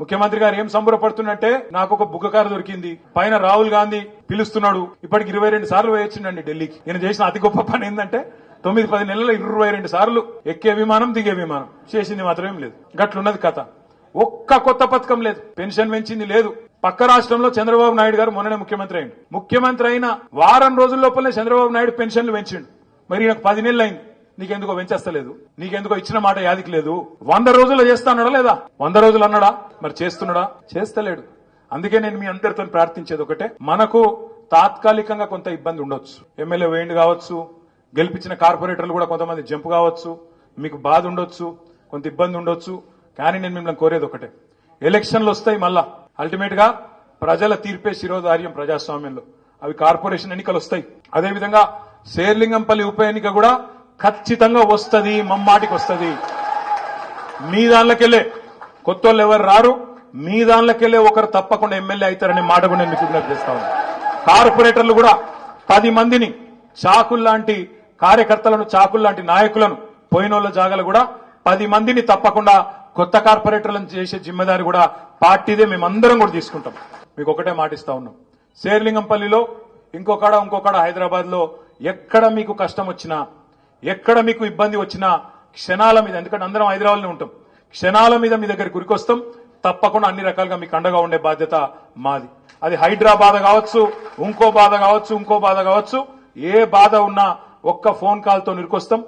ముఖ్యమంత్రి గారు ఏం సంబరపడుతున్నట్టే నాకు ఒక బుగ్గకారు దొరికింది, పైన రాహుల్ గాంధీ పిలుస్తున్నాడు. ఇప్పటికి 22 సార్లు వేయొచ్చిండండి ఢిల్లీకి. నేను చేసిన అతి గొప్ప పని ఏంటంటే 9-10 నెలల్లో 22 సార్లు ఎక్కే విమానం దిగే విమానం చేసింది మాత్రం ఏం లేదు. గట్లున్నది కథ. ఒక్క కొత్త పథకం లేదు, పెన్షన్ పెంచింది లేదు. పక్క రాష్ట్రంలో చంద్రబాబు నాయుడు గారు మొన్ననే ముఖ్యమంత్రి అయింది. ముఖ్యమంత్రి అయిన వారం రోజుల లోపలనే చంద్రబాబు నాయుడు పెన్షన్లు పెంచిండు. మరి నాకు 10 నెలలు అయింది, నీకెందుకో పెంచేస్తలేదు, నీకెందుకో ఇచ్చిన మాట యాదికి లేదు. 100 రోజుల్లో చేస్తా అన్నాడా లేదా? 100 రోజులు అన్నాడా? మరి చేస్తున్నాడా? చేస్తలేడు. అందుకే నేను మీ అందరితో ప్రార్థించేది ఒకటే, మనకు తాత్కాలికంగా కొంత ఇబ్బంది ఉండొచ్చు. ఎమ్మెల్యే వేయండి కావచ్చు, గెలిపించిన కార్పొరేటర్లు కూడా కొంతమంది జంపు కావచ్చు, మీకు బాధ ఉండొచ్చు, కొంత ఇబ్బంది ఉండొచ్చు. కానీ నేను మిమ్మల్ని కోరేది ఒకటే, ఎలక్షన్లు వస్తాయి, మళ్ళా అల్టిమేట్ గా ప్రజల తీర్పే శిరోధార్యం ప్రజాస్వామ్యంలో. అవి కార్పొరేషన్ ఎన్నికలు వస్తాయి. అదేవిధంగా శేర్లింగంపల్లి ఉప ఎన్నిక కూడా ఖచ్చితంగా వస్తుంది, మమ్మాటికి వస్తుంది. మీ దానిలోకెళ్లే కొత్త వాళ్ళు ఎవరు రారు, మీ దానిలోకెళ్లే ఒకరు తప్పకుండా ఎమ్మెల్యే అవుతారనే మాట కూడా నేను మీకు విజ్ఞప్తి చేస్తా ఉన్నాను. కార్పొరేటర్లు కూడా 10 మందిని చాకుల్లాంటి కార్యకర్తలను, చాకుల్లాంటి నాయకులను, పోయినోళ్ల జాగాలు కూడా 10 మందిని తప్పకుండా కొత్త కార్పొరేటర్లను చేసే జిమ్మెదారి కూడా పార్టీదే, మేమందరం కూడా తీసుకుంటాం. మీకు ఒకటే మాటిస్తా ఉన్నాం, శేర్లింగంపల్లిలో ఇంకొకడ హైదరాబాద్ లో ఎక్కడ మీకు కష్టం వచ్చినా, ఎక్కడ మీకు ఇబ్బంది వచ్చినా క్షణాల మీద, ఎందుకంటే అందరం హైదరాబాద్లో ఉంటాం, క్షణాల మీద మీ దగ్గరికి ఉరికొస్తాం. తప్పకుండా అన్ని రకాలుగా మీకు అండగా ఉండే బాధ్యత మాది. అది హైడ్రా బాధ కావచ్చు, ఇంకో బాధ కావచ్చు, ఏ బాధ ఉన్నా ఒక్క ఫోన్ కాల్ తో ఉరికొస్తాం.